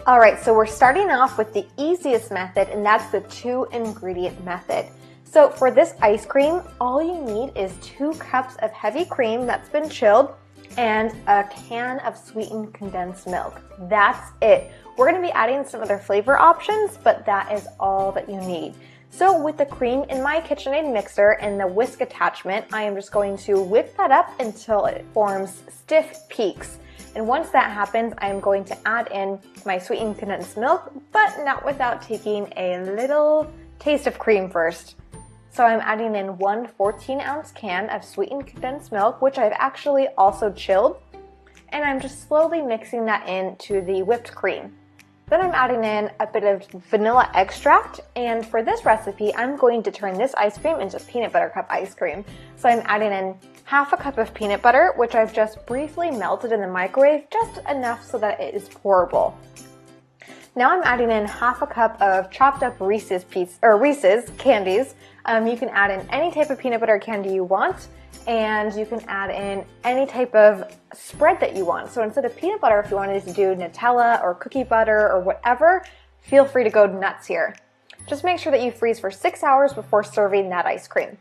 All right, so we're starting off with the easiest method, and that's the 2-ingredient method. So for this ice cream, all you need is 2 cups of heavy cream that's been chilled and a can of sweetened condensed milk. That's it. We're going to be adding some other flavor options, but that is all that you need. So with the cream in my KitchenAid mixer and the whisk attachment, I am just going to whip that up until it forms stiff peaks. And once that happens, I am going to add in my sweetened condensed milk, but not without taking a little taste of cream first. So I'm adding in 1 14-ounce can of sweetened condensed milk, which I've actually also chilled. And I'm just slowly mixing that into the whipped cream. Then I'm adding in a bit of vanilla extract, and for this recipe, I'm going to turn this ice cream into peanut butter cup ice cream. So I'm adding in half a cup of peanut butter, which I've just briefly melted in the microwave, just enough so that it is pourable. Now I'm adding in half a cup of chopped up Reese's candies. You can add in any type of peanut butter candy you want, and you can add in any type of spread that you want. So instead of peanut butter, if you wanted to do Nutella or cookie butter or whatever, feel free to go nuts here. Just make sure that you freeze for 6 hours before serving that ice cream.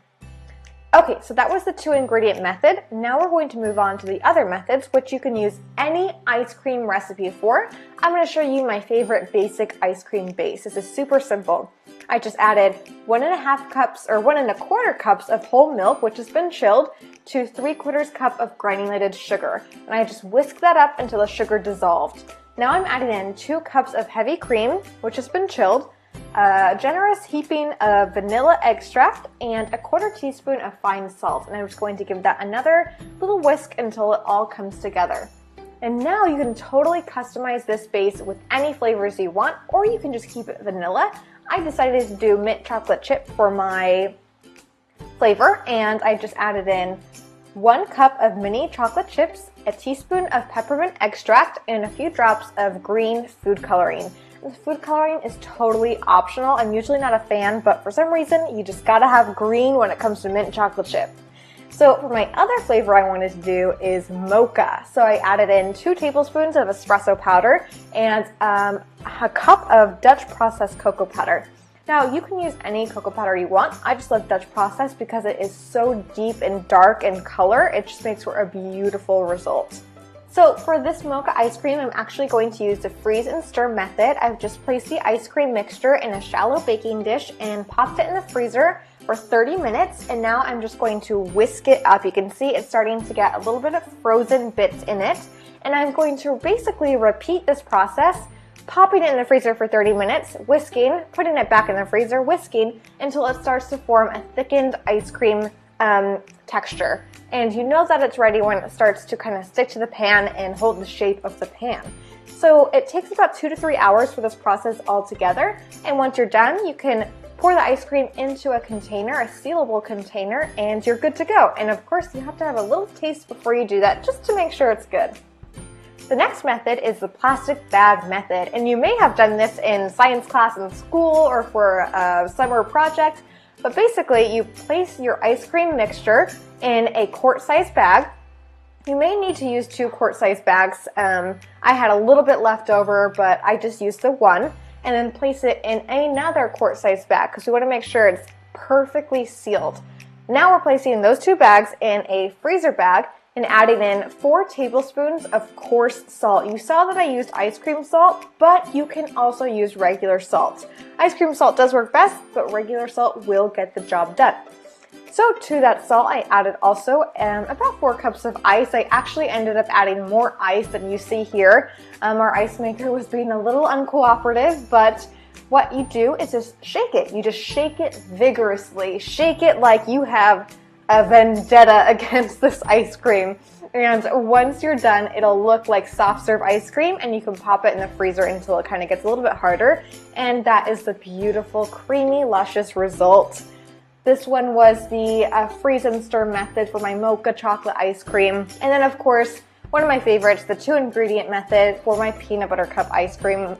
Okay, so that was the 2-ingredient method. Now we're going to move on to the other methods, which you can use any ice cream recipe for. I'm going to show you my favorite basic ice cream base. This is super simple. I just added 1.5 cups or 1.25 cups of whole milk, which has been chilled, to 3/4 cup of granulated sugar. And I just whisked that up until the sugar dissolved. Now I'm adding in 2 cups of heavy cream, which has been chilled, a generous heaping of vanilla extract, and a 1/4 teaspoon of fine salt. And I'm just going to give that another little whisk until it all comes together. And now you can totally customize this base with any flavors you want, or you can just keep it vanilla. I decided to do mint chocolate chip for my flavor, and I just added in 1 cup of mini chocolate chips, a teaspoon of peppermint extract, and a few drops of green food coloring. The food coloring is totally optional. I'm usually not a fan, but for some reason, you just gotta have green when it comes to mint chocolate chip. So for my other flavor I wanted to do is mocha. So I added in 2 tablespoons of espresso powder and a cup of Dutch processed cocoa powder. Now you can use any cocoa powder you want. I just love Dutch processed because it is so deep and dark in color. It just makes for a beautiful result. So for this mocha ice cream, I'm actually going to use the freeze and stir method. I've just placed the ice cream mixture in a shallow baking dish and popped it in the freezer for 30 minutes. And now I'm just going to whisk it up. You can see it's starting to get a little bit of frozen bits in it. And I'm going to basically repeat this process, popping it in the freezer for 30 minutes, whisking, putting it back in the freezer, whisking until it starts to form a thickened ice cream texture. And you know that it's ready when it starts to kind of stick to the pan and hold the shape of the pan. So it takes about 2 to 3 hours for this process all together. And once you're done, you can pour the ice cream into a container, a sealable container, and you're good to go. And of course, you have to have a little taste before you do that, just to make sure it's good. The next method is the plastic bag method. And you may have done this in science class in school or for a summer project. But basically, you place your ice cream mixture in a quart-sized bag. You may need to use 2 quart-sized bags. I had a little bit left over, but I just used the one. And then place it in another quart-sized bag because we want to make sure it's perfectly sealed. Now we're placing those 2 bags in a freezer bag and adding in 4 tablespoons of coarse salt. You saw that I used ice cream salt, but you can also use regular salt. Ice cream salt does work best, but regular salt will get the job done. So to that salt, I added also about 4 cups of ice. I actually ended up adding more ice than you see here. Our ice maker was being a little uncooperative, but what you do is just shake it. You just shake it vigorously. Shake it like you have a vendetta against this ice cream. And once you're done, it'll look like soft serve ice cream, and you can pop it in the freezer until it kind of gets a little bit harder. And that is the beautiful, creamy, luscious result. This one was the freeze and stir method for my mocha chocolate ice cream. And then of course, one of my favorites, the 2-ingredient method for my peanut butter cup ice cream.